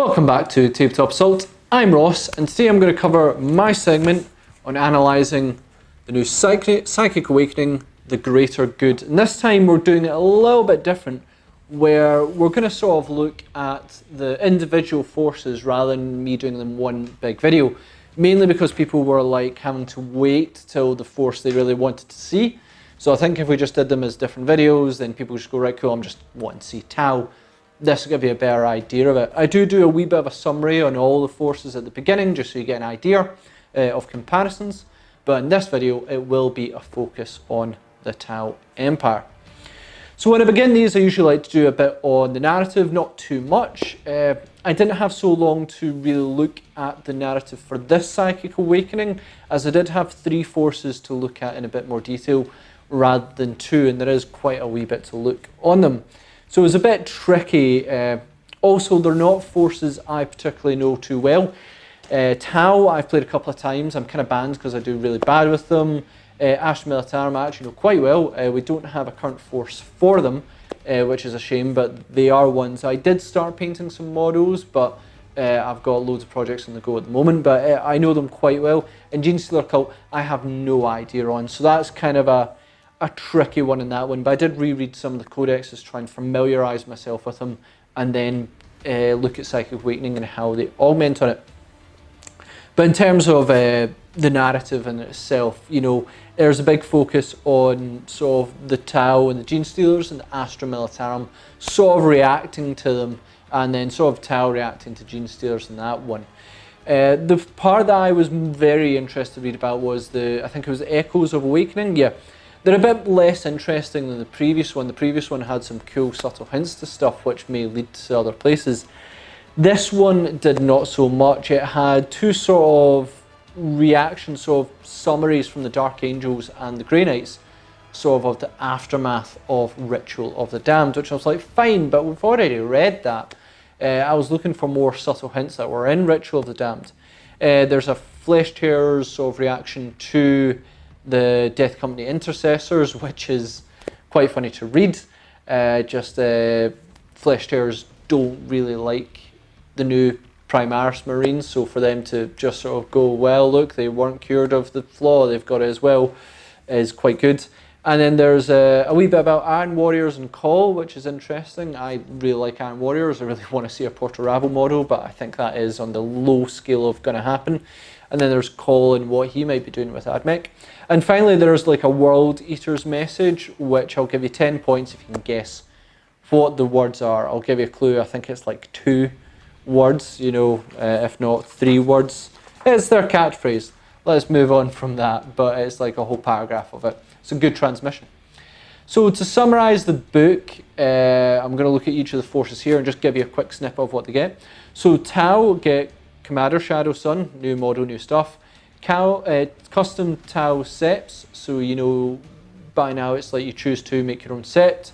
Welcome back to Tabletop Assault. I'm Ross, and today I'm going to cover my segment on analysing the new Psychic Awakening, the Greater Good. And this time we're doing it a little bit different, where we're going to sort of look at the individual forces rather than me doing them in one big video. Mainly because people were like having to wait till the force they really wanted to see. So I think if we just did them as different videos, then people just go, right, cool, I'm just wanting to see T'au. This will give you a better idea of it. I do a wee bit of a summary on all the forces at the beginning, just so you get an idea of comparisons. But in this video, it will be a focus on the T'au Empire. So when I begin these, I usually like to do a bit on the narrative, not too much. I didn't have so long to really look at the narrative for this Psychic Awakening, as I did have 3 forces to look at in a bit more detail rather than 2, and there is quite a wee bit to look on them. So it was a bit tricky. Also, they're not forces I particularly know too well. T'au, I've played a couple of times. I'm kind of banned because I do really bad with them. Astra Militarum, I actually know quite well. We don't have a current force for them, which is a shame, but they are ones. I did start painting some models, but I've got loads of projects on the go at the moment, but I know them quite well. And Genestealer Cult, I have no idea on, so that's kind of a tricky one in that one, but I did reread some of the codexes, try and familiarise myself with them, and then look at Psychic Awakening and how they augment on it. But in terms of the narrative in itself, you know, there's a big focus on sort of the T'au and the Genestealers and the Astra Militarum sort of reacting to them, and then sort of T'au reacting to Genestealers in that one. The part that I was very interested to read about was I think it was the Echoes of Awakening. Yeah, they're a bit less interesting than the previous one. The previous one had some cool subtle hints to stuff which may lead to other places. This one did not so much. It had 2 sort of reactions, sort of summaries from the Dark Angels and the Grey Knights, sort of the aftermath of Ritual of the Damned, which I was like, fine, but we've already read that. I was looking for more subtle hints that were in Ritual of the Damned. There's a Flesh Tearers sort of reaction to the Death Company Intercessors, which is quite funny to read. Flesh Tearers don't really like the new Primaris Marines, so for them to just sort of go, well, look, they weren't cured of the flaw, they've got it as well, is quite good. And then there's a wee bit about Iron Warriors and Call, which is interesting. I really like Iron Warriors. I really want to see a Porter Rabble model, but I think that is on the low scale of going to happen. And then there's Call and what he might be doing with Admech. And finally, there's like a World Eater's message, which I'll give you 10 points if you can guess what the words are. I'll give you a clue. I think it's like 2 words, you know, if not 3 words. It's their catchphrase. Let's move on from that, but it's like a whole paragraph of it. It's a good transmission. So to summarise the book, I'm going to look at each of the forces here and just give you a quick snip of what they get. So T'au get Commander Shadow Sun, new model, new stuff. Custom T'au sets, so you know by now it's like you choose to make your own set.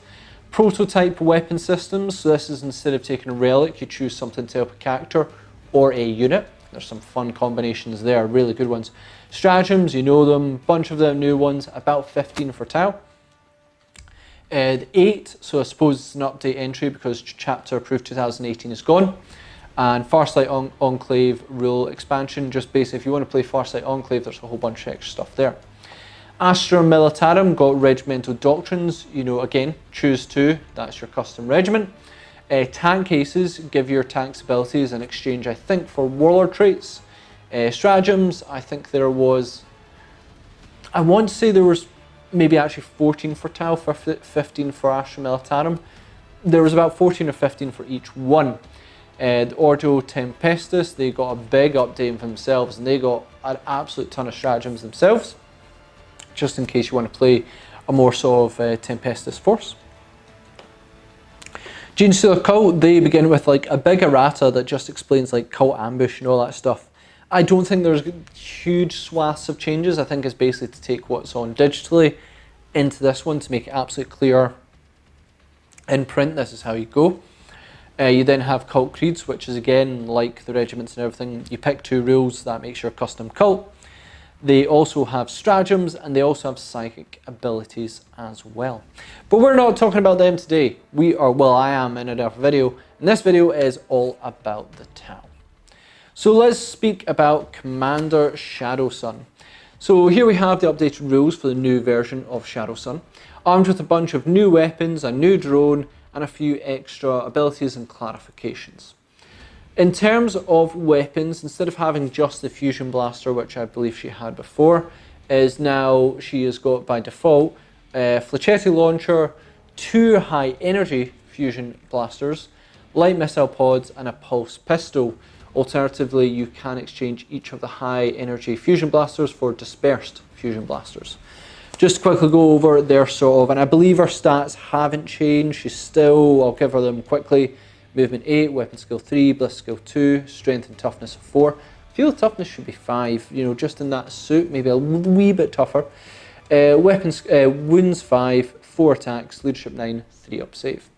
Prototype weapon systems, so this is instead of taking a relic, you choose something to help a character or a unit. There's some fun combinations there, really good ones. Stratagems, you know them, bunch of them new ones, about 15 for T'au. 8, so I suppose it's an update entry because Chapter Approved 2018 is gone. And Farsight Enclave rule expansion, just basically if you want to play Farsight Enclave, there's a whole bunch of extra stuff there. Astra Militarum got Regimental Doctrines, you know, again, choose 2, that's your custom regiment. Tank cases give your tank's abilities in exchange, I think, for warlord traits. Stratagems, I think there was, I want to say there was maybe actually 14 for T'au, 15 for Astra Militarum. There was about 14 or 15 for each one. The Ordo Tempestus, they got a big update for themselves, and they got an absolute ton of stratagems themselves, just in case you want to play a more sort of Tempestus force. Genestealer Cult, they begin with like a big errata that just explains like cult ambush and all that stuff. I don't think there's huge swaths of changes. I think it's basically to take what's on digitally into this one to make it absolutely clear in print, this is how you go. You then have Cult Creeds, which is again like the regiments and everything. You pick 2 rules, that makes your custom cult. They also have stratagems, and they also have psychic abilities as well. But we're not talking about them today. We are, well, I am in a different video, And this video is all about the T'au. So let's speak about Commander Shadowsun. So here we have the updated rules for the new version of Shadowsun, armed with a bunch of new weapons, a new drone, and a few extra abilities and clarifications. In terms of weapons, instead of having just the Fusion Blaster, which I believe she had before, is now she has got by default a Flechette Launcher, 2 high energy Fusion Blasters, light missile pods, and a pulse pistol. Alternatively, you can exchange each of the high energy Fusion Blasters for dispersed Fusion Blasters. Just to quickly go over their sort of, and I believe her stats haven't changed. She's still, I'll give her them quickly. Movement 8, weapon skill 3, bliss skill 2, strength and toughness of 4. I feel toughness should be 5, you know, just in that suit, maybe a wee bit tougher. Wounds 5, 4 attacks, leadership 9, 3 up save.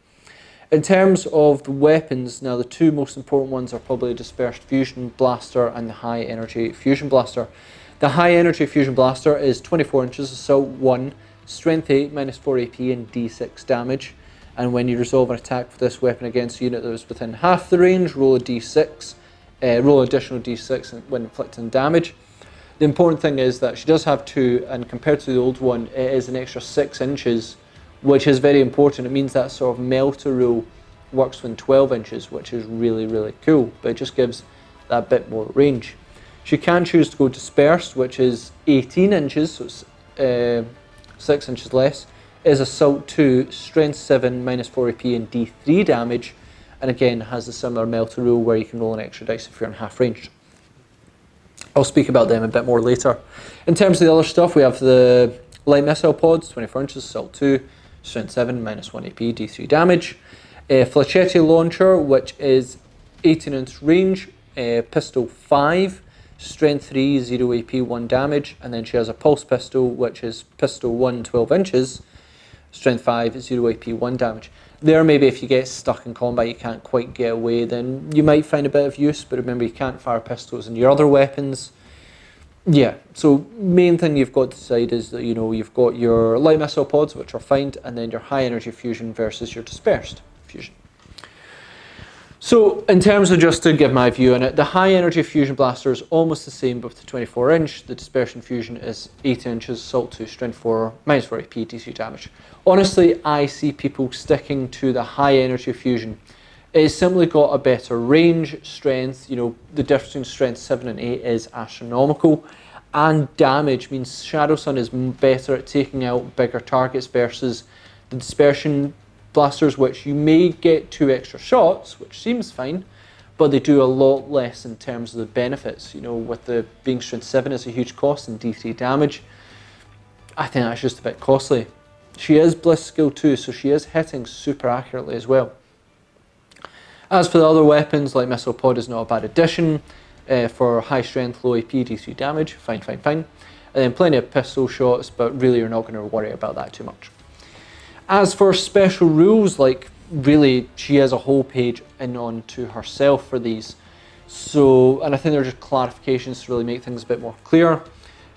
In terms of the weapons, now the 2 most important ones are probably the dispersed Fusion Blaster and the high energy Fusion Blaster. The high energy Fusion Blaster is 24 inches, assault 1, strength 8, minus 4 AP and d6 damage. And when you resolve an attack with this weapon against a unit that is within half the range, roll a d6, roll an additional d6 when inflicting damage. The important thing is that she does have 2, and compared to the old one, it is an extra 6 inches, which is very important. It means that sort of melter rule works within 12 inches, which is really, really cool, but it just gives that bit more range. She can choose to go dispersed, which is 18 inches, so it's 6 inches less. Is assault 2, strength 7, minus 4 AP and d3 damage, and again has a similar melter rule where you can roll an extra dice if you're in half range. I'll speak about them a bit more later. In terms of the other stuff, we have the light missile pods, 24 inches, assault 2, strength 7, minus 1 AP, d3 damage. Flechette Launcher, which is 18 inch range, pistol 5, strength 3, 0 AP, 1 damage, and then she has a pulse pistol, which is pistol 1, 12 inches, strength 5, 0 AP, 1 damage. There, maybe if you get stuck in combat, you can't quite get away, then you might find a bit of use, but remember you can't fire pistols in your other weapons. Yeah, so main thing you've got to decide is that, you know, you've got your light missile pods, which are fine, and then your high energy fusion versus your dispersed fusion. So in terms of, just to give my view on it, the high energy fusion blaster is almost the same with the 24 inch. The dispersion fusion is 8 inches, assault 2, strength 4, minus 4 AP, DC damage. Honestly, I see people sticking to the high energy fusion. It's simply got a better range, strength, you know, the difference between strength 7 and 8 is astronomical. And damage means Shadowsun is better at taking out bigger targets versus the dispersion blasters, which you may get 2 extra shots, which seems fine, but they do a lot less in terms of the benefits. You know, with the being strength 7 is a huge cost and d3 damage, I think that's just a bit costly. She is bliss skill 2, so she is hitting super accurately as well. As for the other weapons, like missile pod is not a bad addition for high strength, low AP, d3 damage, fine. And then plenty of pistol shots, but really you're not going to worry about that too much. As for special rules, like really she has a whole page in on to herself for these. So, and I think they're just clarifications to really make things a bit more clear.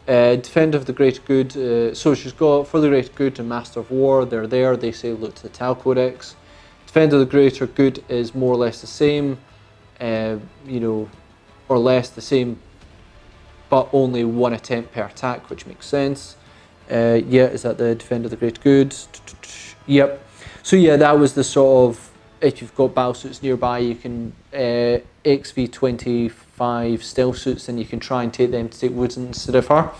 Defender of the Greater Good, so she's got for the Greater Good and Master of War, they're there, they say look to the T'au Codex. Defender of the Greater Good is more or less the same, you know, or less the same, but only 1 attempt per attack, which makes sense. Yeah, is that the Defender of the Greater Good? Yep. So yeah, that was the sort of, if you've got battle suits nearby, you can XV25 stealth suits, and you can try and take them to take wounds instead of her.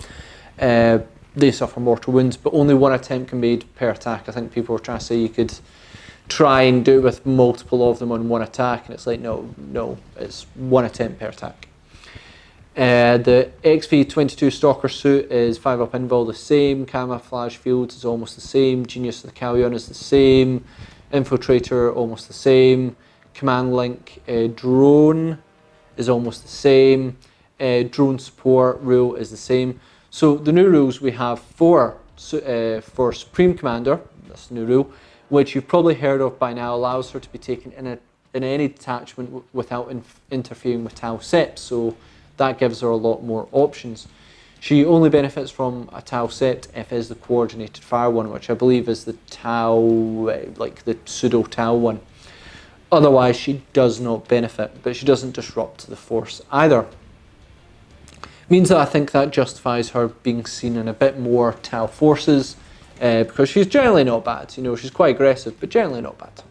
They suffer mortal wounds, but only 1 attempt can be made per attack. I think people were trying to say you could try and do it with multiple of them on 1 attack, and it's like, no, it's 1 attempt per attack. The XV22 Stalker suit is 5 up invul, the same. Camouflage Fields is almost the same. Genius of the Callion is the same. Infiltrator almost the same. Command Link Drone is almost the same. Drone Support rule is the same. So the new rules we have for Supreme Commander, that's the new rule, which you've probably heard of by now, allows her to be taken in any detachment without interfering with T'au Sept. So that gives her a lot more options. She only benefits from a T'au Sept if it is the coordinated fire one, which I believe is the T'au, like the pseudo T'au one. Otherwise, she does not benefit, but she doesn't disrupt the force either. Means that I think that justifies her being seen in a bit more T'au forces, because she's generally not bad. You know, she's quite aggressive, but generally not bad.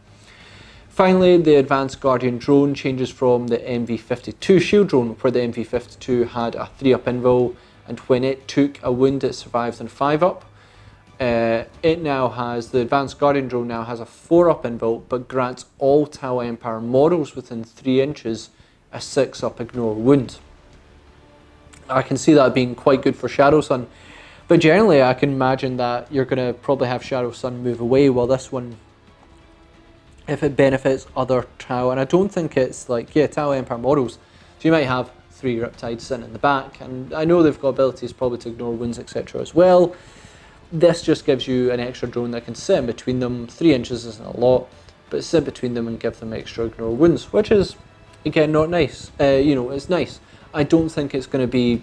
Finally, the Advanced Guardian drone changes from the MV52 shield drone, where the MV52 had a 3-up invul, and when it took a wound, it survived on 5-up. It now has, the Advanced Guardian drone now has a 4-up invul, but grants all T'au Empire models within 3 inches a 6-up ignore wound. I can see that being quite good for Shadow Sun, but generally I can imagine that you're going to probably have Shadow Sun move away, while this one, if it benefits other T'au, and I don't think it's like, yeah, T'au Empire models, so you might have 3 Riptides sitting in the back, and I know they've got abilities probably to ignore wounds, etc. as well. This just gives you an extra drone that can sit in between them. 3 inches isn't a lot, but sit between them and give them extra ignore wounds, which is, again, not nice. You know, it's nice. I don't think it's going to be,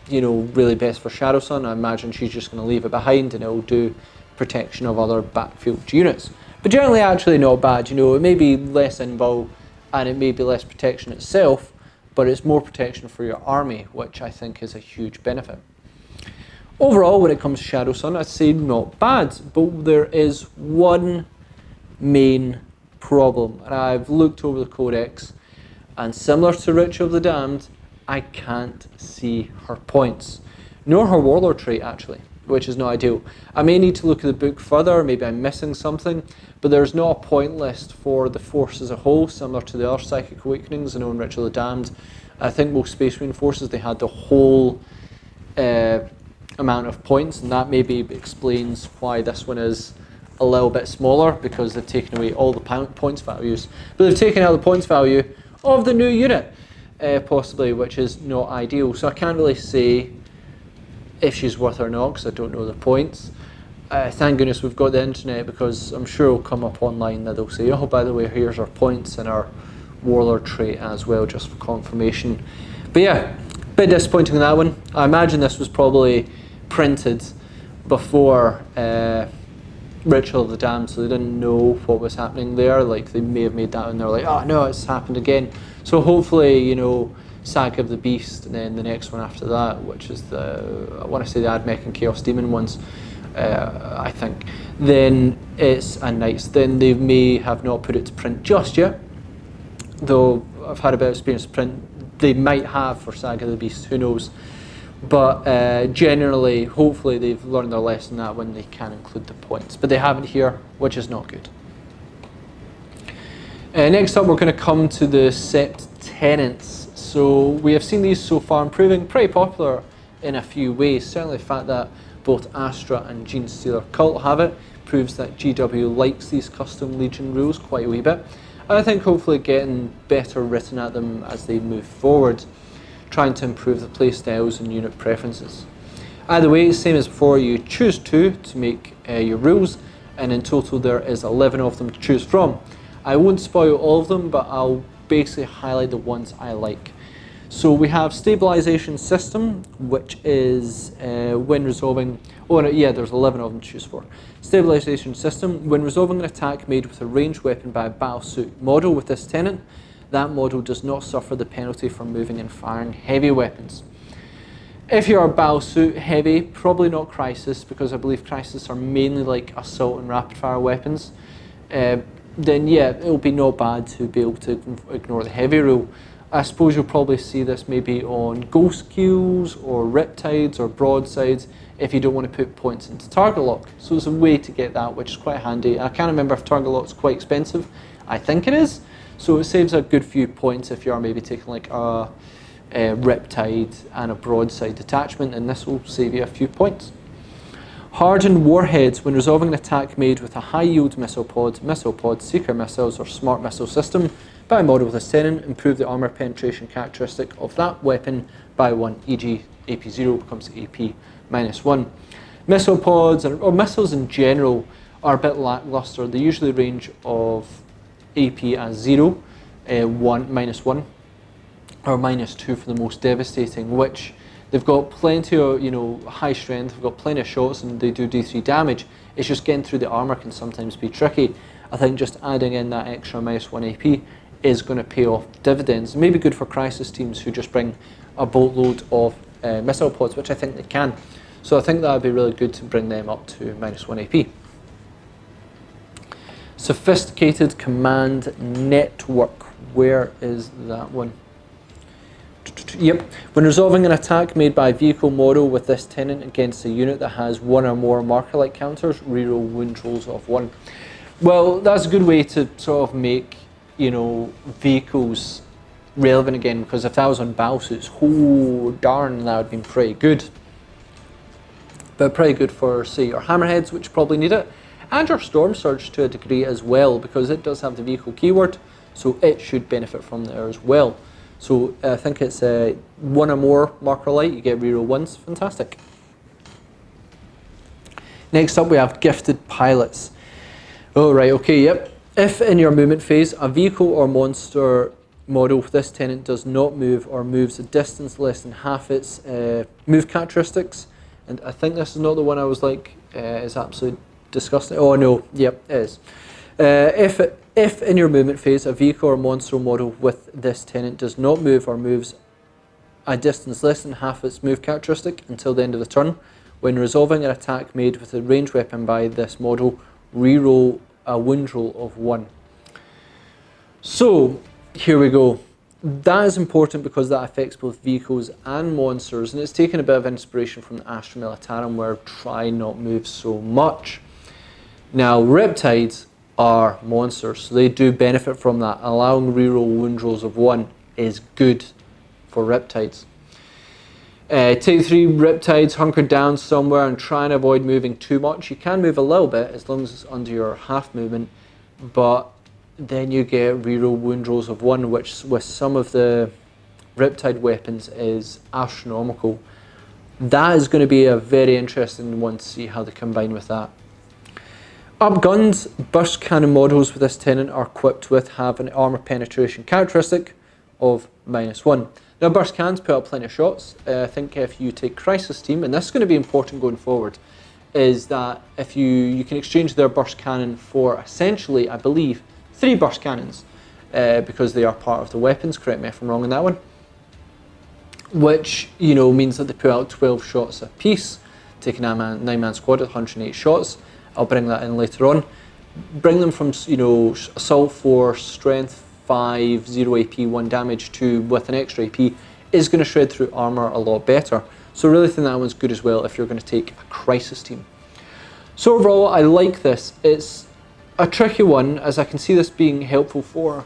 you know, really best for Shadow Sun. I imagine she's just going to leave it behind and it'll do protection of other backfield units. But generally actually not bad. You know, it may be less invul and it may be less protection itself, but it's more protection for your army, which I think is a huge benefit. Overall, when it comes to Shadow Sun, I'd say not bad, but there is one main problem. And I've looked over the codex, and similar to Ritual of the Damned, I can't see her points, nor her warlord trait actually, which is not ideal. I may need to look at the book further, maybe I'm missing something, but there's not a point list for the force as a whole, similar to the other Psychic Awakenings. I know in Ritual of the Damned, I think most Space Marine forces, they had the whole amount of points, and that maybe explains why this one is a little bit smaller, because they've taken away all the points values. But they've taken out the points value of the new unit. Possibly, which is not ideal. So I can't really say if she's worth or not, because I don't know the points. Thank goodness we've got the internet, because I'm sure it'll come up online that they'll say, oh, by the way, here's our points and our warlord trait as well, just for confirmation. But yeah, a bit disappointing in that one. I imagine this was probably printed before Ritual of the Damned, so they didn't know what was happening there. Like, they may have made that and they're like, oh no, it's happened again. So hopefully, you know, Saga of the Beast, and then the next one after that, which is the, I want to say the Admech and Chaos Demon ones, I think, then it's a Knights. Then they may have not put it to print just yet, though I've had a bit of experience to print. They might have for Saga of the Beast, who knows. But generally, hopefully they've learned their lesson that when they can include the points. But they haven't here, which is not good. Next up, we're going to come to the Sept Tenants. So we have seen these so far proving pretty popular in a few ways. Certainly the fact that both Astra and Genestealer Cult have it proves that GW likes these custom Legion rules quite a wee bit. And I think hopefully getting better written at them as they move forward, trying to improve the playstyles and unit preferences. Either way, same as before, you choose 2 to make your rules, and in total there is 11 of them to choose from. I won't spoil all of them, but I'll basically highlight the ones I like. So we have Stabilization System, which is when resolving, oh no, yeah, there's 11 of them to choose for. Stabilization System, when resolving an attack made with a ranged weapon by a battlesuit model with this tenant, that model does not suffer the penalty for moving and firing heavy weapons. If you're a battlesuit heavy, probably not Crisis, because I believe Crisis are mainly like assault and rapid fire weapons. Then yeah, it'll be not bad to be able to ignore the heavy rule. I suppose you'll probably see this maybe on ghost kills or riptides or broadsides if you don't want to put points into target lock. So it's a way to get that, which is quite handy. I can't remember if target lock is quite expensive. I think it is. So it saves a good few points if you are maybe taking like a riptide and a broadside detachment, and this will save you a few points. Hardened warheads, when resolving an attack made with a high yield missile pod, seeker missiles, or smart missile system by a model with a tenant, improve the armor penetration characteristic of that weapon by 1, e.g. AP 0 becomes AP -1. Missile pods, or missiles in general, are a bit lackluster. They usually range of AP as 0, -1, or -2 for the most devastating, which they've got plenty of, you know, high strength, they've got plenty of shots and they do D3 damage. It's just getting through the armor can sometimes be tricky. I think just adding in that extra -1 AP is going to pay off dividends. Maybe good for crisis teams who just bring a boatload of missile pods, which I think they can. So I think that would be really good to bring them up to -1 AP. Sophisticated Command Network. Where is that one? Yep. When resolving an attack made by a vehicle model with this tenant against a unit that has one or more marker-like counters, reroll wound rolls of 1. Well, that's a good way to sort of make, you know, vehicles relevant again, because if that was on battlesuits, oh darn, that would have been pretty good. But pretty good for, say, your hammerheads, which probably need it, and your storm surge to a degree as well, because it does have the vehicle keyword, so it should benefit from there as well. So I think it's one or more marker light, you get reroll 1s, fantastic. Next up we have Gifted Pilots. Oh right, okay, yep. If in your movement phase a vehicle or monster model with this tenant does not move or moves a distance less than half its move characteristics, and I think this is not the one I was like, is absolutely disgusting. Oh no, yep, it is. If in your movement phase a vehicle or monster model with this tenant does not move or moves a distance less than half its move characteristic until the end of the turn, when resolving an attack made with a ranged weapon by this model, reroll a wound roll of 1. So here we go. That is important because that affects both vehicles and monsters, and it's taken a bit of inspiration from the Astra Militarum, where try not move so much. Now Riptides are monsters, so they do benefit from that. Allowing reroll wound rolls of 1 is good for Riptides. Take 3 Riptides, hunker down somewhere and try and avoid moving too much. You can move a little bit as long as it's under your half movement, but then you get reroll wound rolls of 1, which with some of the Riptide weapons is astronomical. That is going to be a very interesting one to see how they combine with that. Up guns, burst cannon models with this tenant are equipped with have an armor penetration characteristic of -1. Now burst cannons put up plenty of shots. I think if you take Crisis Team, and this is going to be important going forward, is that if you can exchange their burst cannon for essentially, I believe, 3 burst cannons, because they are part of the weapons, correct me if I'm wrong on that one, which, you know, means that they put out 12 shots a piece, taking a 9-man squad at 108 shots. I'll bring that in later on. Bring them from, you know, Assault 4, Strength 5, 0 AP, 1 damage to with an extra AP is going to shred through armor a lot better. So I really think that one's good as well if you're going to take a Crisis Team. So overall, I like this. It's a tricky one, as I can see this being helpful for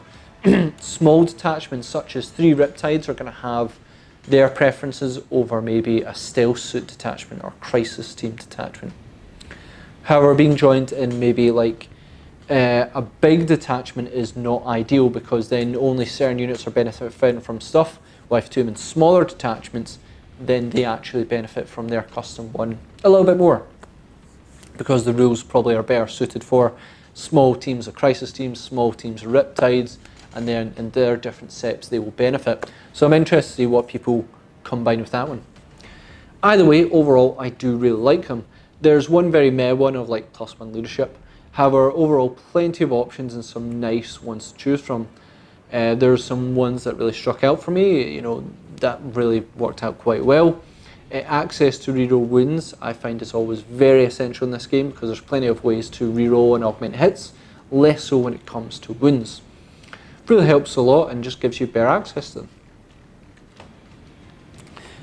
small detachments such as 3 Riptides are going to have their preferences over maybe a Stealth Suit detachment or Crisis Team detachment. However, being joined in maybe like a big detachment is not ideal, because then only certain units are benefiting from stuff, while if you do them in smaller detachments, then they actually benefit from their custom one a little bit more, because the rules probably are better suited for small teams of Crisis Teams, small teams of Riptides, and then in their different sets they will benefit. So I'm interested to see what people combine with that one. Either way, overall I do really like them. There's one very meh one of like +1 leadership. However, overall plenty of options and some nice ones to choose from. There's some ones that really struck out for me, you know, that really worked out quite well. Access to reroll wounds I find is always very essential in this game, because there's plenty of ways to reroll and augment hits, less so when it comes to wounds. Really helps a lot and just gives you better access to them.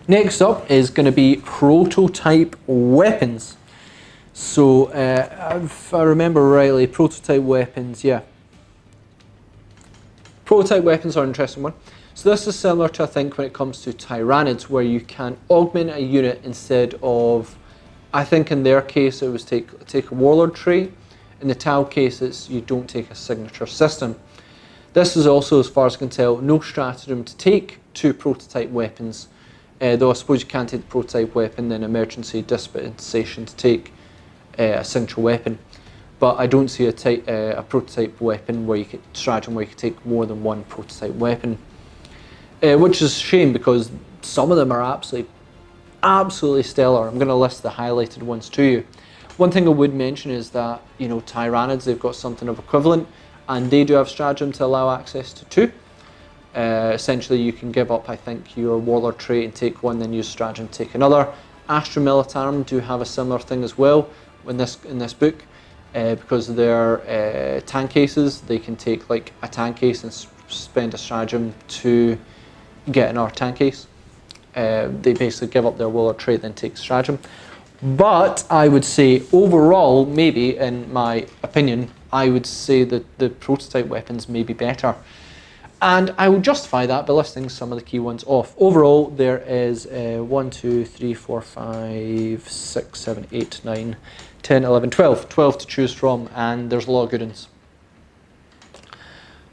Next up is going to be prototype weapons. So if I remember rightly, prototype weapons, yeah. Prototype weapons are an interesting one. So this is similar to, I think, when it comes to Tyrannids, where you can augment a unit instead of, I think in their case it was take a Warlord trait. In the T'au case, it's you don't take a signature system. This is also, as far as I can tell, no stratagem to take 2 prototype weapons, though I suppose you can take the prototype weapon, then emergency dispensation to take a signature weapon. But I don't see a prototype weapon where you could stratagem where you could take more than 1 prototype weapon, which is a shame, because some of them are absolutely stellar. I'm going to list the highlighted ones to you. One thing I would mention is that, you know, Tyranids, they've got something of equivalent, and they do have Stratagem to allow access to 2. Essentially, you can give up, I think, your Warlord trait and take one, then use Stratagem to take another. Astra Militarum do have a similar thing as well in this book. Because of their tank cases, they can take like a tank case and spend a Stratagem to get another tank case. They basically give up their Warlord trait, then take Stratagem. But I would say overall, maybe in my opinion, I would say that the prototype weapons may be better. And I will justify that by listing some of the key ones off. Overall, there is 1, 2, 3, 4, 5, 6, 7, 8, 9, 10, 11, 12. 12 to choose from, and there's a lot of good ones.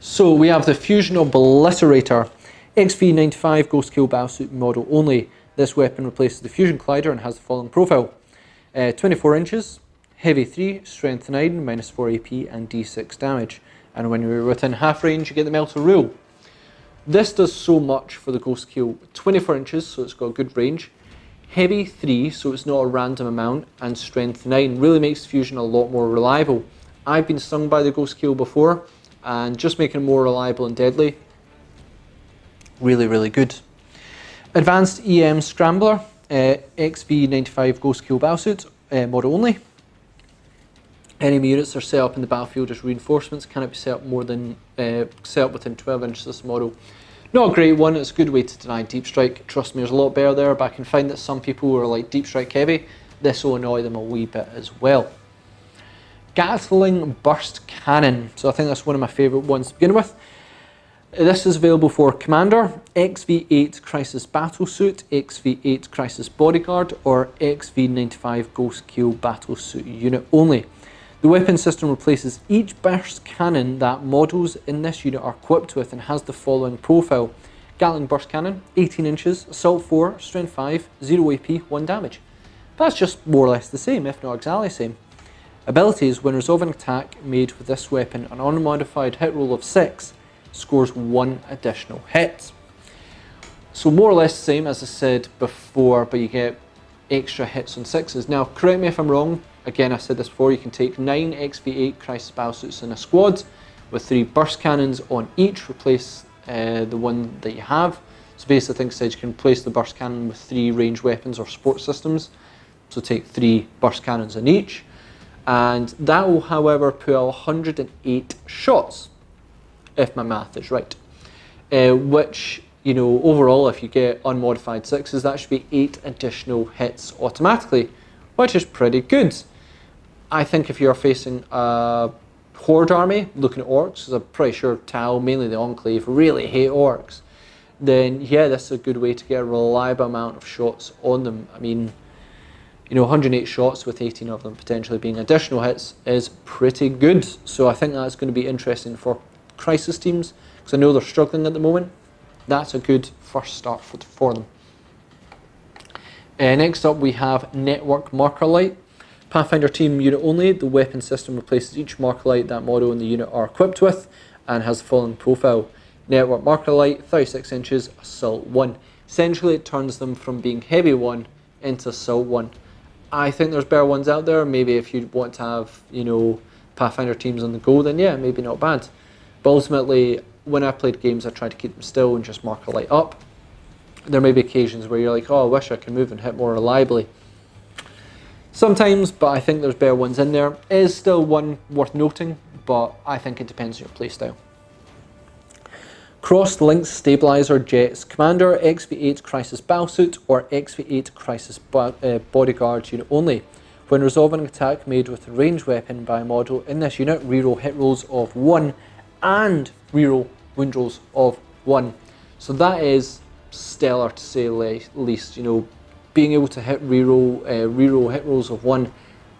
So we have the Fusion Obliterator. XV95 Ghost Kill Battlesuit model only. This weapon replaces the Fusion Collider and has the following profile. 24 inches, heavy 3, strength 9, minus 4 AP and D6 damage. And when you're within half range, you get the Melter Rule. This does so much for the Ghost Kill. 24 inches, so it's got good range. Heavy 3, so it's not a random amount. And strength 9 really makes Fusion a lot more reliable. I've been stung by the Ghost Kill before, and just making it more reliable and deadly, really, really good. Advanced EM Scrambler, XV95 Ghost Kill Battlesuit, model only. Enemy units are set up in the battlefield as reinforcements, cannot be set up set up within 12 inches of this model. Not a great one, it's a good way to deny deep strike. Trust me, there's a lot better there, but I can find that some people who are like deep strike heavy, this will annoy them a wee bit as well. Gatling Burst Cannon, so I think that's one of my favourite ones to begin with. This is available for Commander, XV8 Crisis Battlesuit, XV8 Crisis Bodyguard, or XV95 Ghost Kill Battlesuit unit only. The weapon system replaces each burst cannon that models in this unit are equipped with and has the following profile. Gatling Burst Cannon, 18 inches, Assault 4, Strength 5, 0 AP, 1 damage. That's just more or less the same, if not exactly the same. Abilities: when resolving an attack made with this weapon, an unmodified hit roll of 6 scores 1 additional hit. So more or less the same as I said before, but you get extra hits on 6s. Now, correct me if I'm wrong, again I said this before, you can take 9 XV8 Crisis Battlesuits in a squad with 3 burst cannons on each, replace the one that you have. So basically I think I said you can replace the burst cannon with 3 ranged weapons or support systems, so take 3 burst cannons on each, and that will however put out 108 shots, if my math is right, which, you know, overall if you get unmodified 6s, that should be 8 additional hits automatically, which is pretty good. I think if you're facing a horde army, looking at orcs, because I'm pretty sure T'au, mainly the Enclave, really hate orcs, then yeah, this is a good way to get a reliable amount of shots on them. I mean, you know, 108 shots with 18 of them potentially being additional hits is pretty good. So I think that's going to be interesting for crisis teams, because I know they're struggling at the moment. That's a good first start for them. Next up we have Network Marker Light. Pathfinder team unit only. The weapon system replaces each marker light that model in the unit are equipped with and has the following profile. Network Marker Light, 36 inches, Assault 1. Essentially it turns them from being Heavy 1 into Assault 1. I think there's better ones out there. Maybe if you want to have, you know, Pathfinder teams on the go, then yeah, maybe not bad. But ultimately, when I've played games, I try to keep them still and just marker light up. There may be occasions where you're like, oh, I wish I could move and hit more reliably. Sometimes, but I think there's better ones in there. It is still one worth noting, but I think it depends on your playstyle. Cross-Link Stabilizer Jets. Commander, XV8 Crisis Battlesuit, or XV8 Crisis Bodyguard unit only. When resolving an attack made with a ranged weapon by a model in this unit, reroll hit rolls of 1 and reroll wound rolls of 1. So that is stellar to say the least. You know, being able to reroll hit rolls of 1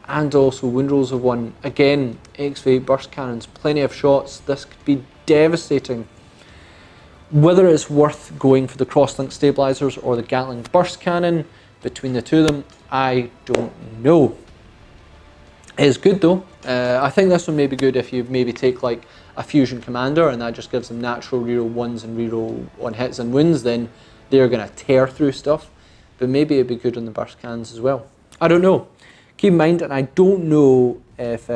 and also wound rolls of 1. Again, XV8 burst cannons, plenty of shots. This could be devastating. Whether it's worth going for the cross-link stabilizers or the Gatling burst cannon, between the two of them, I don't know. It's good though. I think this one may be good if you maybe take like a fusion commander and that just gives them natural reroll 1s and reroll on hits and wounds, then they're going to tear through stuff. But maybe it'd be good on the burst cannons as well. I don't know. Keep in mind, and I don't know if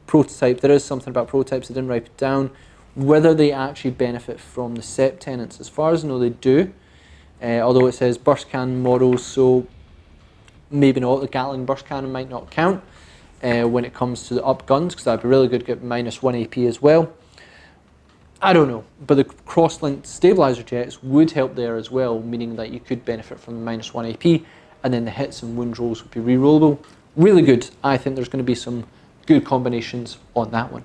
prototype, there is something about prototypes, I didn't write it down, whether they actually benefit from the SEP tenants. As far as I know, they do, although it says burst cannon models, so maybe not. The Gatling burst cannon might not count when it comes to the up guns, because that'd be really good to get -1 AP as well. I don't know, but the cross-linked stabilizer jets would help there as well, meaning that you could benefit from the -1 AP, and then the hits and wound rolls would be re-rollable. Really good. I think there's going to be some good combinations on that one.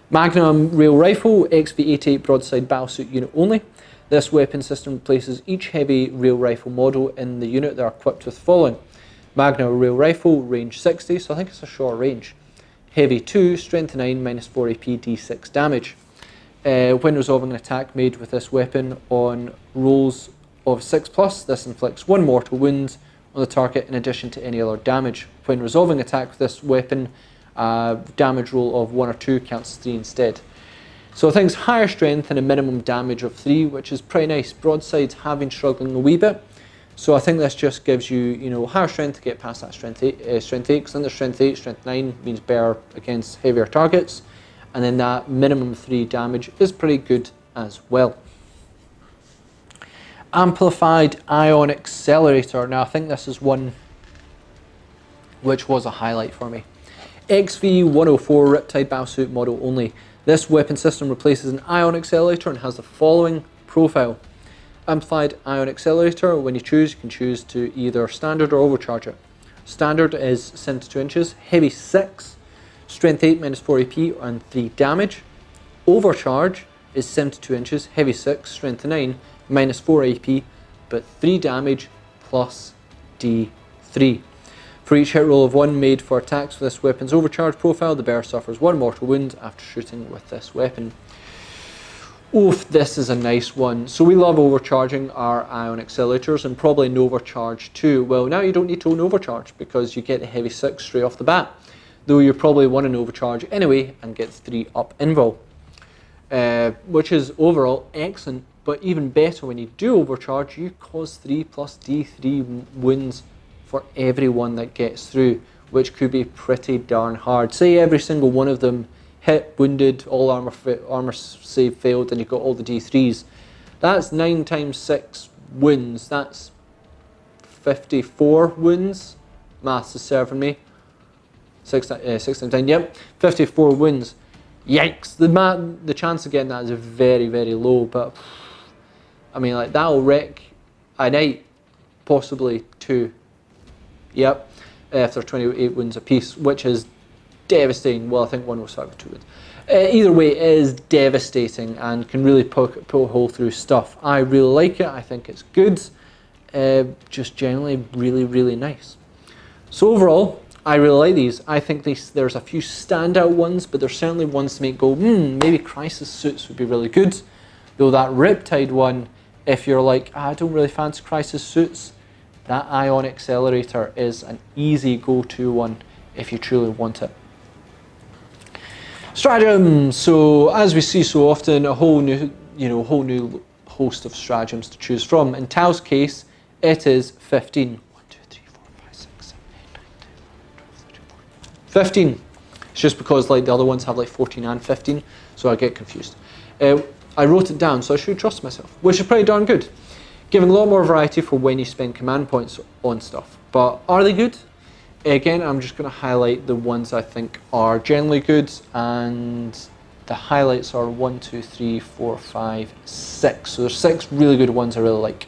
Magnum Rail Rifle, XV88 broadside battlesuit unit only. This weapon system replaces each heavy rail rifle model in the unit that are equipped with the following. Magnum Rail Rifle, range 60, so I think it's a short range. Heavy 2, strength 9, -4 AP, D6 damage. When resolving an attack made with this weapon on rolls of 6+, this inflicts 1 mortal wound on the target in addition to any other damage. When resolving attack with this weapon, damage roll of 1 or 2 counts as 3 instead. So I think it's higher strength and a minimum damage of 3, which is pretty nice. Broadsides have been struggling a wee bit, so I think this just gives you, higher strength to get past that strength 8, because under strength 8, strength 9 means better against heavier targets, and then that minimum 3 damage is pretty good as well. Amplified Ion Accelerator. Now I think this is one which was a highlight for me. XV104 Riptide Battlesuit model only. This weapon system replaces an Ion Accelerator and has the following profile. Amplified Ion Accelerator, when you can choose to either standard or overcharge it. Standard is 72 inches, heavy 6, strength 8, -4 AP and 3 damage. Overcharge is 72 inches, heavy 6, strength 9, -4 AP, but 3 damage plus D3. For each hit roll of 1 made for attacks with this weapon's overcharge profile, the bearer suffers 1 mortal wound after shooting with this weapon. Oof, this is a nice one. So we love overcharging our Ion Accelerators, and probably an overcharge too. Well, now you don't need to own overcharge because you get the heavy 6 straight off the bat, though you probably want an overcharge anyway and get 3 up invul, which is overall excellent. But even better, when you do overcharge, you cause 3 plus D3 wounds for everyone that gets through, which could be pretty darn hard. Say every single one of them hit, wounded, all armor save failed, and you got all the D3s. That's 9 times 6 wounds. That's 54 wounds. Maths is serving me. 6 times 9, yep, 54 wounds. Yikes! The chance of getting that is very, very low. But I mean, like, that'll wreck a knight, possibly 2. Yep, if they're 28 wounds apiece, which is devastating. Well, I think one will start with 2 wounds. Either way, it is devastating and can really poke a hole through stuff. I really like it. I think it's good. Just generally really, really nice. So overall, I really like these. I think there's a few standout ones, but there's certainly ones to make go, maybe Crisis Suits would be really good. Though that Riptide one, if you're like, I don't really fancy Crisis Suits, that Ion Accelerator is an easy go-to one if you truly want it. Stratagems. So as we see so often, a whole new host of stratagems to choose from. In T'au's case, it is 15. 1, 2, 3, 4, 5, 6, 7, 8, 9, 10, 11, 12, 13, 14. 15. It's just because like the other ones have like 14 and 15, so I get confused. I wrote it down, so I should trust myself, which is pretty darn good. Giving a lot more variety for when you spend command points on stuff. But are they good? Again, I'm just going to highlight the ones I think are generally good, and the highlights are 1, 2, 3, 4, 5, 6. So there's 6 really good ones I really like.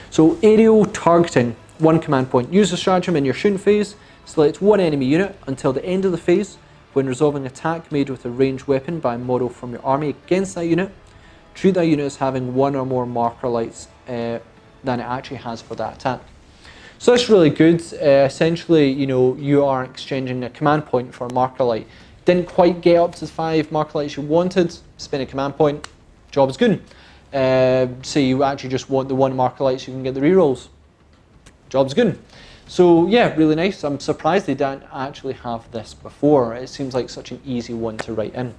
So aerial targeting, 1 command point. Use the stratagem in your shooting phase. Select 1 enemy unit until the end of the phase. When resolving an attack made with a ranged weapon by a model from your army against that unit, treat that unit as having 1 or more marker lights than it actually has for that attack. So that's really good. Essentially, you are exchanging a command point for a marker light. Didn't quite get up to the 5 marker lights you wanted, spend a command point, job is good. Say you actually just want the 1 marker light so you can get the rerolls, job's good. So yeah, really nice. I'm surprised they didn't actually have this before. It seems like such an easy one to write in.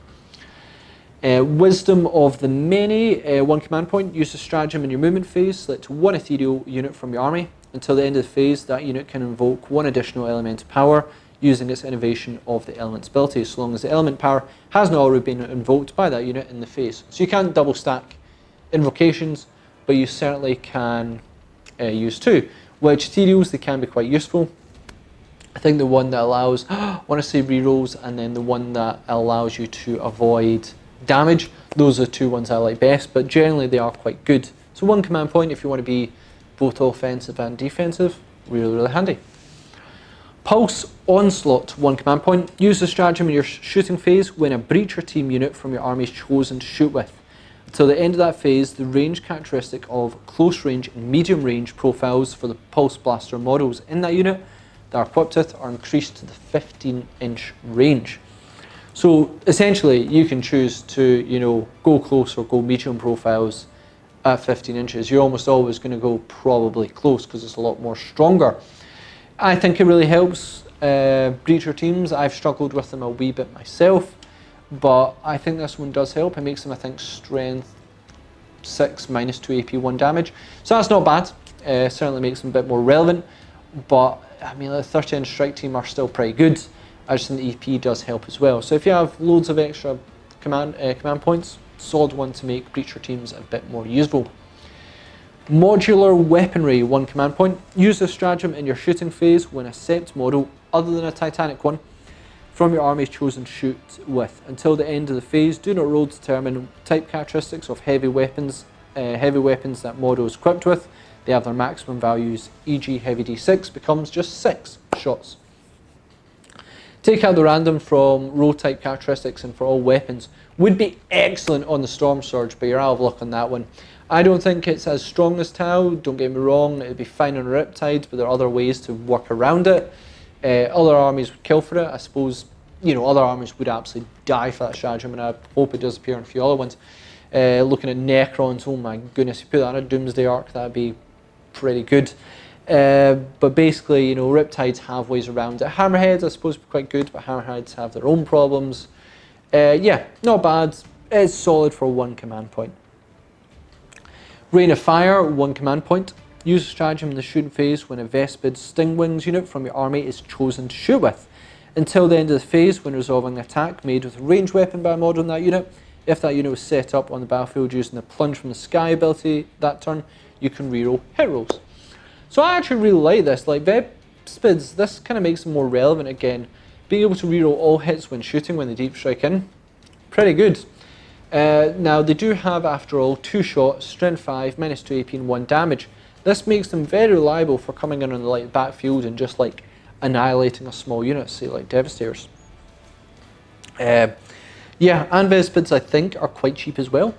Wisdom of the Many, 1 command point. Use the stratagem in your movement phase. Select 1 ethereal unit from your army. Until the end of the phase, that unit can invoke 1 additional elemental power using its innovation of the element's ability, so long as the element power has not already been invoked by that unit in the phase. So you can't double stack invocations, but you certainly can use 2. Which ethereals, they can be quite useful. I think the one that allows, I want to say rerolls, and then the one that allows you to avoid damage, those are the 2 ones I like best, but generally they are quite good. So 1 command point if you want to be both offensive and defensive, really, really handy. Pulse Onslaught, 1 command point. Use the stratagem in your shooting phase when a breacher team unit from your army is chosen to shoot with. Until the end of that phase, the range characteristic of close range and medium range profiles for the Pulse Blaster models in that unit that are equipped with are increased to the 15-inch range. So essentially, you can choose to, go close or go medium profiles at 15 inches. You're almost always going to go probably close because it's a lot more stronger. I think it really helps breacher teams. I've struggled with them a wee bit myself, but I think this one does help. It makes them, I think, strength 6 -2 AP 1 damage. So that's not bad. Certainly makes them a bit more relevant, but I mean, the 30-inch strike team are still pretty good. I just think the EP does help as well. So if you have loads of extra command points, solid one to make breacher teams a bit more useful. Modular Weaponry, 1 command point. Use the stratagem in your shooting phase when a sept model, other than a Titanic one, from your army is chosen to shoot with. Until the end of the phase, do not roll to determine type characteristics of heavy weapons that model is equipped with. They have their maximum values, e.g. heavy d6 becomes just 6 shots. Take out the random from roll type characteristics and for all weapons. Would be excellent on the Storm Surge, but you're out of luck on that one. I don't think it's as strong as T'au, don't get me wrong, it'd be fine on a Riptide, but there are other ways to work around it. Other armies would kill for it. I suppose, other armies would absolutely die for that stratagem, and I hope it does appear in a few other ones. Looking at Necrons, oh my goodness, you put that on a Doomsday Arc, that'd be pretty good. But basically, Riptides have ways around it. Hammerheads, I suppose, would be quite good, but Hammerheads have their own problems. Yeah, not bad. It's solid for 1 command point. Rain of Fire, 1 command point. Use a stratagem in the shooting phase when a Vespid Stingwings unit from your army is chosen to shoot with. Until the end of the phase, when resolving an attack made with a ranged weapon by a model in that unit, if that unit was set up on the battlefield using the Plunge from the Sky ability that turn, you can reroll hit rolls. So I actually really like this. Like Vespids, this kind of makes them more relevant again. Being able to reroll all hits when shooting when they deep strike in, pretty good. Now they do have, after all, 2 shots, strength 5, -2 AP and 1 damage. This makes them very reliable for coming in on the backfield and just annihilating a small unit, say like Devastators. Yeah, and Vespids I think are quite cheap as well.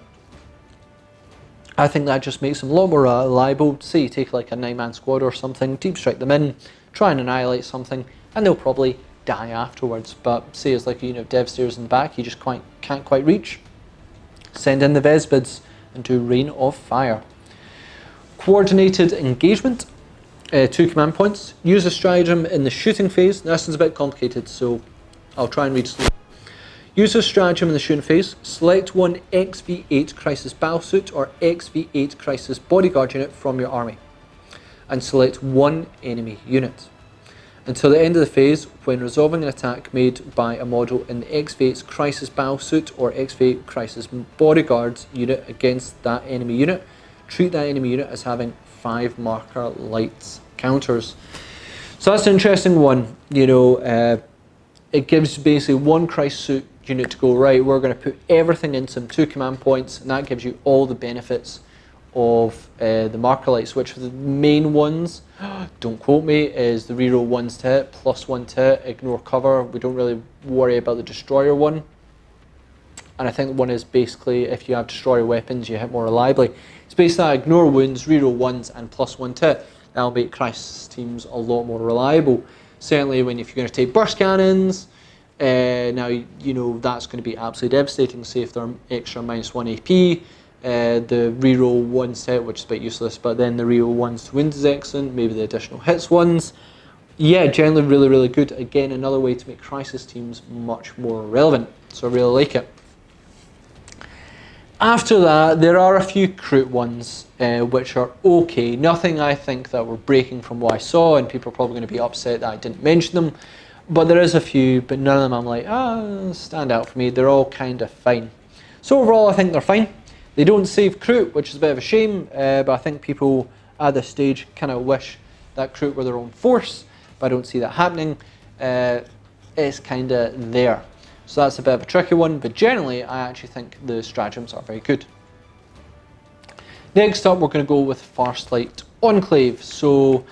I think that just makes them a lot more reliable. Say you take a 9-man squad or something, deep strike them in, try and annihilate something, and they'll probably die afterwards. But say it's like a unit of Devastators in the back you just can't quite reach. Send in the Vespids and do Rain of Fire. Coordinated Engagement, 2 command points. Use a stratagem in the shooting phase. This one's a bit complicated, so I'll try and read slowly. Use a stratagem in the shooting phase. Select 1 XV8 Crisis Battlesuit or XV8 Crisis Bodyguard unit from your army, and select 1 enemy unit. Until the end of the phase, when resolving an attack made by a model in the XV8's Crisis Battlesuit or XV8 Crisis Bodyguard unit against that enemy unit, treat that enemy unit as having 5 marker lights counters. So that's an interesting one. It gives basically 1 Crisis Suit unit to go, right, we're going to put everything into some 2 command points, and that gives you all the benefits of the marker lights, which are the main ones, don't quote me, is the reroll 1s to hit, +1 to hit, ignore cover. We don't really worry about the destroyer one. And I think the one is basically if you have destroyer weapons, you hit more reliably. It's basically that ignore wounds, reroll 1s, and +1 to hit. That'll make crisis teams a lot more reliable. Certainly if you're going to take burst cannons, now that's going to be absolutely devastating. Say if they're extra -1 AP, the reroll 1 set, which is a bit useless, but then the reroll 1s to wounds is excellent, maybe the additional hits ones. Yeah, generally really, really good. Again, another way to make crisis teams much more relevant, so I really like it. After that, there are a few crude ones which are okay. Nothing I think that were breaking from what I saw, and people are probably going to be upset that I didn't mention them. But there is a few, but none of them I'm like, stand out for me. They're all kind of fine. So overall, I think they're fine. They don't save Kroot, which is a bit of a shame, but I think people at this stage kind of wish that Kroot were their own force, but I don't see that happening. It's kind of there. So that's a bit of a tricky one, but generally I actually think the stratagems are very good. Next up, we're going to go with Farce Enclave. So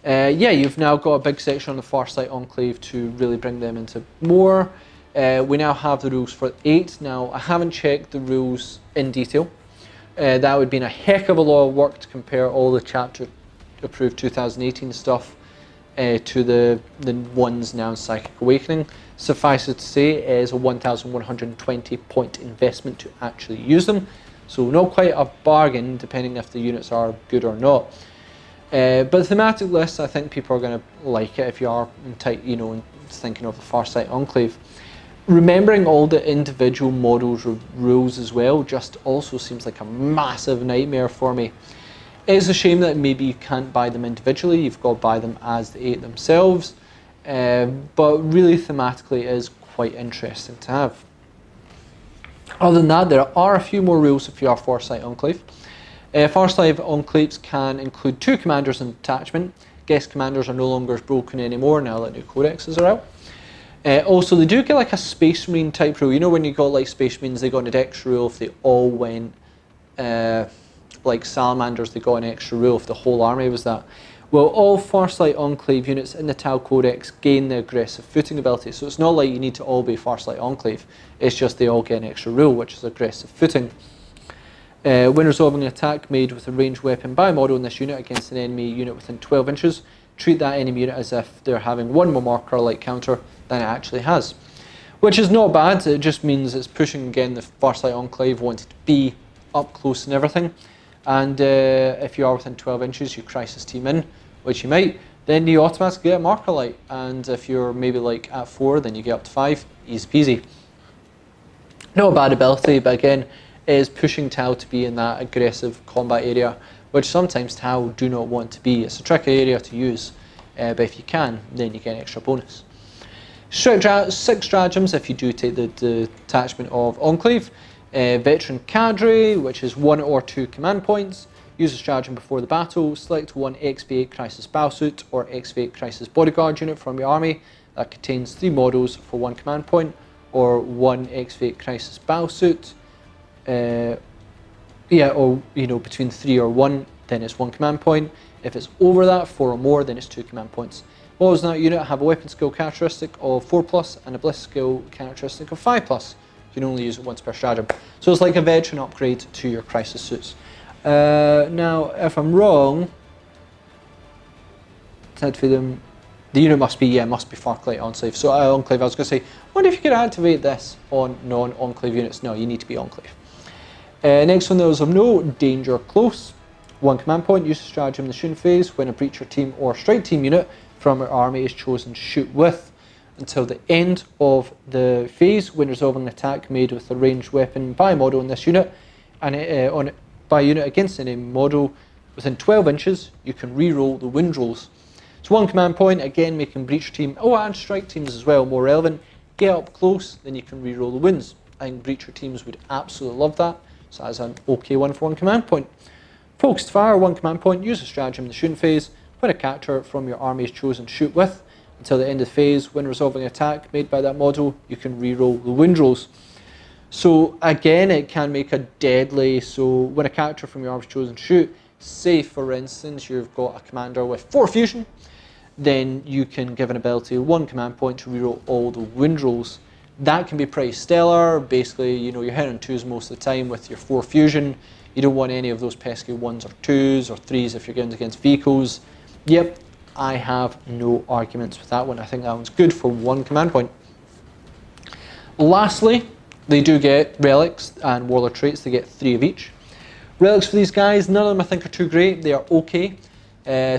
yeah, you've now got a big section on the Farce Enclave to really bring them into more. We now have the rules for 8. Now, I haven't checked the rules in detail. That would be a heck of a lot of work to compare all the chapter approved 2018 stuff to the ones now in Psychic Awakening. Suffice it to say, it is a 1,120 point investment to actually use them. So not quite a bargain, depending if the units are good or not. But the thematic list, I think people are going to like it if you are thinking of the Farce Enclave. Remembering all the individual models rules as well just also seems like a massive nightmare for me. It is a shame that maybe you can't buy them individually, you've got to buy them as the 8 themselves, but really thematically it is quite interesting to have. Other than that, there are a few more rules if you are Farce Enclave. Farce Enclaves can include 2 commanders and detachment. Guest commanders are no longer broken anymore now that new codexes are out. Also, they do get like a Space Marine type rule. You know when you got like Space Marines, they got an extra rule if they all went, like Salamanders, they got an extra rule if the whole army was that. Well, all Farce Enclave units in the T'au Codex gain the aggressive footing ability. So it's not like you need to all be Farce Enclave. It's just they all get an extra rule, which is aggressive footing. When resolving an attack made with a ranged weapon by a model in this unit against an enemy unit within 12 inches, treat that enemy unit as if they're having one more marker like counter than it actually has. Which is not bad, it just means it's pushing again the Farce Enclave wanted to be up close and everything. And if you are within 12 inches, you crisis team in, which you might, then you automatically get a marker light. And if you're maybe like at 4, then you get up to 5, easy peasy. Not a bad ability, but again, it is pushing T'au to be in that aggressive combat area, which sometimes T'au do not want to be. It's a tricky area to use, but if you can, then you get an extra bonus. 6 stratagems if you do take the detachment of Enclave. Veteran Cadre, which is 1 or 2 command points. Use a stratagem before the battle. Select one XV8 Crisis Bowsuit or XV8 Crisis Bodyguard unit from your army that contains 3 models for 1 command point, or 1 XV8 Crisis Bowsuit. Or between 3 or 1, then it's 1 command point. If it's over that, 4 or more, then it's 2 command points. Models in that unit have a weapon skill characteristic of 4+ and a bliss skill characteristic of 5+. You can only use it once per stratagem. So it's like a veteran upgrade to your crisis suits. Now, if I'm wrong, the unit must be Farce Enclave. So Enclave, I was going to say, I wonder if you could activate this on non-Enclave units. No, you need to be Enclave. Next one, there was no danger close. 1 command point, use a stratagem in the shooting phase when a breacher team or strike team unit from our army is chosen to shoot with. Until the end of the phase, when resolving an attack made with a ranged weapon by a model in this unit, and by a unit against any model within 12 inches, you can re-roll the wind rolls. So 1 command point, again making breacher team, and strike teams as well, more relevant. Get up close, then you can re-roll the winds. I think breacher teams would absolutely love that, so that's an okay one for 1 command point. Focused fire, 1 command point, use a stratagem in the shooting phase, when a character from your army is chosen to shoot with. Until the end of the phase, when resolving an attack made by that model, you can re-roll the wind rolls. So again, it can make a deadly, so when a character from your army is chosen to shoot, say for instance you've got a commander with 4 fusion, then you can give an ability 1 command point to re-roll all the wind rolls. That can be pretty stellar. Basically, you're hitting on 2s most of the time with your 4 fusion. You don't want any of those pesky 1s or 2s or 3s if you're going against vehicles. Yep, I have no arguments with that one. I think that one's good for 1 command point. Lastly, they do get relics and warlord traits. They get 3 of each. Relics for these guys, none of them I think are too great. They are okay.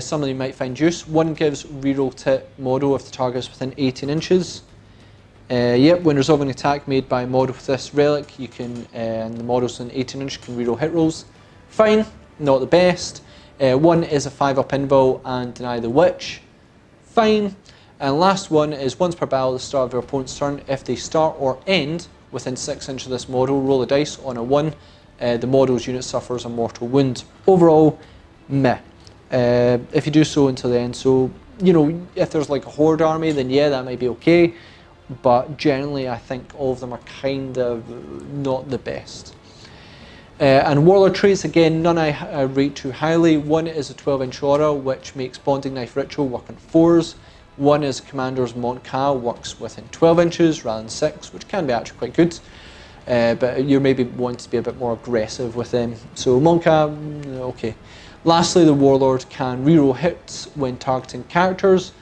Some of them you might find use. 1 gives reroll tit model if the target is within 18 inches. Yep, when resolving an attack made by a model with this relic, you can, and the models in 18-inch can reroll hit rolls. Fine, not the best. One is a 5-up invul and deny the witch. Fine. And last one is once per battle at the start of their opponent's turn, if they start or end within 6 inches of this model, roll a dice. On a 1, the model's unit suffers a mortal wound. Overall, meh. If you do so until the end, so, you know, if there's like a horde army, then yeah, that might be okay. But generally, I think all of them are kind of not the best. And Warlord traits, again, none I rate too highly. One is a 12-inch aura, which makes Bonding Knife Ritual work on 4s. One is Commander's Monka, works within 12 inches rather than 6, which can be actually quite good. But you maybe want to be a bit more aggressive with them. So Monka, okay. Lastly, the Warlord can reroll hits when targeting characters.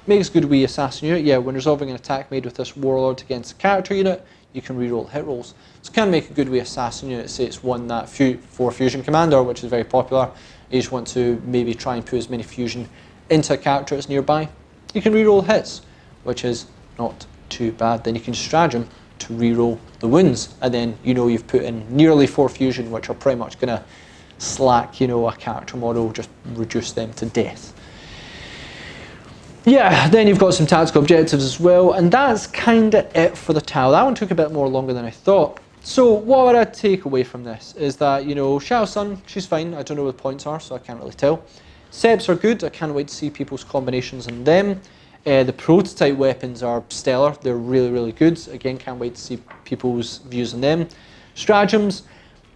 Makes good wee assassin unit. Yeah, when resolving an attack made with this Warlord against a character unit, you can reroll hit rolls. So it can make a good wee assassin unit. Say it's one that for Fusion Commander, which is very popular. You just want to maybe try and put as many fusion into a character that's nearby. You can reroll hits, which is not too bad. Then you can stratagem to reroll the wounds, and then you know you've put in nearly 4 fusion, which are pretty much going to slack, you know, a character model, just reduce them to death. Yeah, then you've got some tactical objectives as well, and that's kind of it for the T'au. That one took a bit more longer than I thought. So what would I take away from this is that, you know, Shao Sun, she's fine. I don't know what the points are, so I can't really tell. Seps are good. I can't wait to see people's combinations on them. The prototype weapons are stellar. They're really, really good. Again, can't wait to see people's views on them. Stratagems,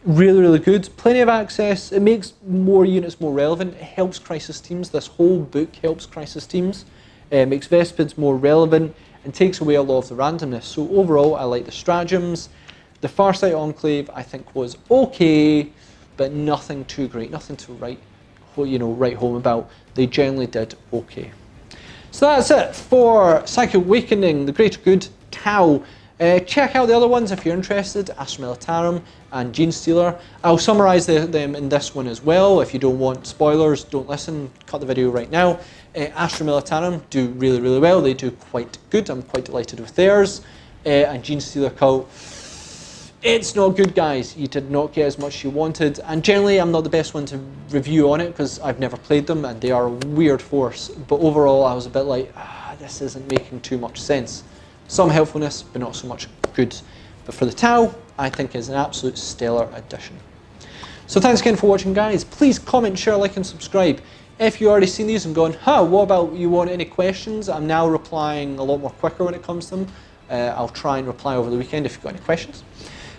really, really good. Plenty of access. It makes more units more relevant. It helps crisis teams. This whole book helps crisis teams. Makes Vespids more relevant and takes away a lot of the randomness. So overall, I like the stratagems. The Farce Enclave, I think, was okay, but nothing too great. Nothing to write home about. They generally did okay. So that's it for Psychic Awakening, the Greater Good, T'au. Check out the other ones if you're interested, Astra Militarum and Gene Stealer. I'll summarise them in this one as well. If you don't want spoilers, don't listen, cut the video right now. Astra Militarum do really, really well. They do quite good. I'm quite delighted with theirs. And Gene Stealer Cult, it's not good, guys. You did not get as much as you wanted. And generally, I'm not the best one to review on it because I've never played them and they are a weird force. But overall, I was a bit like, this isn't making too much sense. Some helpfulness, but not so much good. But for the T'au, I think is an absolute stellar addition. So thanks again for watching, guys. Please comment, share, like, and subscribe. If you've already seen these and gone, what about you want any questions? I'm now replying a lot more quicker when it comes to them. I'll try and reply over the weekend if you've got any questions.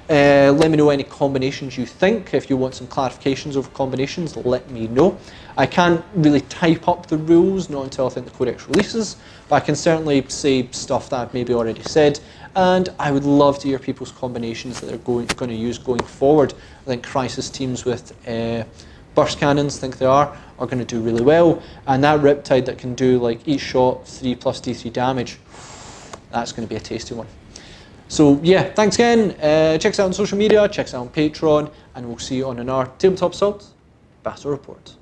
Let me know any combinations you think. If you want some clarifications over combinations, let me know. I can't really type up the rules, not until I think the Codex releases, but I can certainly say stuff that I've maybe already said, and I would love to hear people's combinations that they're going to use going forward. I think Crisis teams with burst cannons, I think they are going to do really well, and that Riptide that can do like each shot 3 plus D3 damage, that's going to be a tasty one. So yeah, thanks again. Check us out on social media, check us out on Patreon, and we'll see you on another Tabletop Assault Battle Report.